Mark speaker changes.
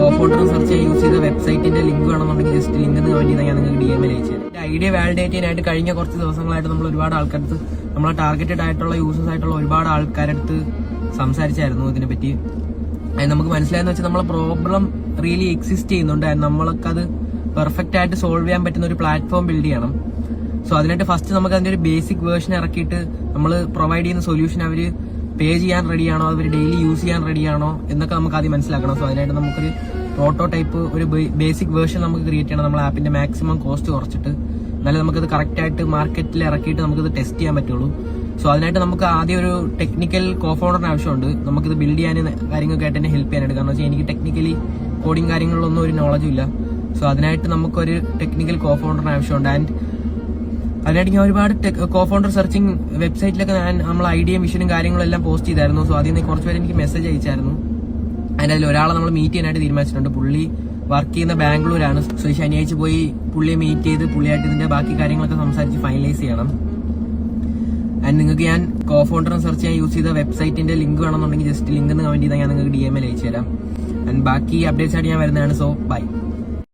Speaker 1: Photo search ചെയ്യാൻ use ചെയ്ത വെബ്സൈറ്റിന്റെ link വേണമെന്നുണ്ടെങ്കിൽ ജസ്റ്റ് ലിങ്ക് എന്ന് കമന്റ് ചെയ്താൽ ഞാൻ നിങ്ങൾക്ക് DM അയച്ചു തരാം. ഐഡിയ വാലിഡേറ്റ് ചെയ്യാനായിട്ട് കഴിഞ്ഞ കുറച്ച് ദിവസങ്ങളായിട്ട് നമ്മൾ ഒരുപാട് ആൾക്കാരടുത്ത് നമ്മളെ ടാർഗറ്റഡ് ആയിട്ടുള്ള യൂസേഴ്സ് ആയിട്ടുള്ള ഒരുപാട് ആൾക്കാരടുത്ത് സംസാരിച്ചായിരുന്നു ഇതിനെ പറ്റി. നമുക്ക് മനസ്സിലായെന്ന് വെച്ചാൽ നമ്മളെ പ്രോബ്ലം റിയലി എക്സിസ്റ്റ് ചെയ്യുന്നുണ്ട്. നമ്മൾക്കത് പെർഫെക്റ്റ് ആയിട്ട് സോൾവ് ചെയ്യാൻ പറ്റുന്ന ഒരു പ്ലാറ്റ്ഫോം ബിൽഡ് ചെയ്യണം. സോ അതിനായിട്ട് ഫസ്റ്റ് നമുക്ക് അതിന്റെ ഒരു ബേസിക് വേർഷൻ ഇറക്കിയിട്ട് നമ്മൾ പ്രൊവൈഡ് ചെയ്യുന്ന സൊല്യൂഷൻ അവർ പേ ചെയ്യാൻ റെഡിയാണോ, അവർ ഡെയിലി യൂസ് ചെയ്യാൻ റെഡിയാണോ എന്നൊക്കെ നമുക്ക് ആദ്യം മനസ്സിലാക്കണം. സോ അതിനായിട്ട് നമുക്കൊരു പ്രോട്ടോടൈപ്പ്, ഒരു ബേസിക് വേർഷൻ നമുക്ക് ക്രിയേറ്റ് ചെയ്യണം. നമ്മൾ ആപ്പിന്റെ മാക്സിമം കോസ്റ്റ് കുറച്ചിട്ട്, എന്നാലും നമുക്കത് കറക്റ്റ് ആയിട്ട് മാർക്കറ്റിൽ ഇറക്കിയിട്ട് നമുക്കത് ടെസ്റ്റ് ചെയ്യാൻ പറ്റുള്ളൂ. സോ അതിനായിട്ട് നമുക്ക് ആദ്യം ഒരു ടെക്നിക്കൽ കോഫൗണ്ടറിന് ആവശ്യമുണ്ട്. നമുക്കിത് ബിൽഡ് ചെയ്യാൻ കാര്യങ്ങളൊക്കെ ആയിട്ട് എന്നെ ഹെൽപ്പ് ചെയ്യാനായിട്ട്. കാരണം വെച്ചാൽ എനിക്ക് ടെക്നിക്കലി കോഡിംഗ് കാര്യങ്ങളിലൊന്നും ഒരു നോളജും ഇല്ല. സോ അതിനായിട്ട് നമുക്കൊരു ടെക്നിക്കൽ കോഫൗണ്ടറിന് ആവശ്യമുണ്ട്. ആൻഡ് അതിനായിട്ട് ഞാൻ ഒരുപാട് കോഫൗണ്ടർ സെർച്ചിങ് വെബ്സൈറ്റിലൊക്കെ നമ്മൾ ഐഡിയയും വിഷനും കാര്യങ്ങളും എല്ലാം പോസ്റ്റ് ചെയ്തായിരുന്നു. സോ അതിൽ നിന്ന് കുറച്ച് പേര് എനിക്ക് മെസ്സേജ് അയച്ചായിരുന്നു. അതിൻ്റെ അതിൽ ഒരാളെ നമ്മൾ മീറ്റ് ചെയ്യാനായിട്ട് തീരുമാനിച്ചിട്ടുണ്ട്. പുള്ളി വർക്ക് ചെയ്യുന്ന ബാംഗ്ലൂരാണ്. സോ ശനിയാഴ്ച പോയി പുള്ളിയെ മീറ്റ് ചെയ്ത് പുള്ളിയായിട്ട് ഇതിന്റെ ബാക്കി കാര്യങ്ങളൊക്കെ സംസാരിച്ച് ഫൈനലൈസ് ചെയ്യണം. ആൻഡ് നിങ്ങൾക്ക് ഞാൻ കോഫൗണ്ടറിനെ സെർച്ച് ചെയ്യാൻ യൂസ് ചെയ്ത വെബ്സൈറ്റിന്റെ ലിങ്ക് വേണമെന്നുണ്ടെങ്കിൽ ജസ്റ്റ് ലിങ്ക് എന്ന് കമന്റ് ചെയ്താൽ ഞാൻ നിങ്ങൾക്ക് DM അയച്ചു തരാം. ആൻഡ് ബാക്കി അപ്ഡേറ്റ്സ് ആയിട്ട് ഞാൻ വരുന്നതാണ്. So by.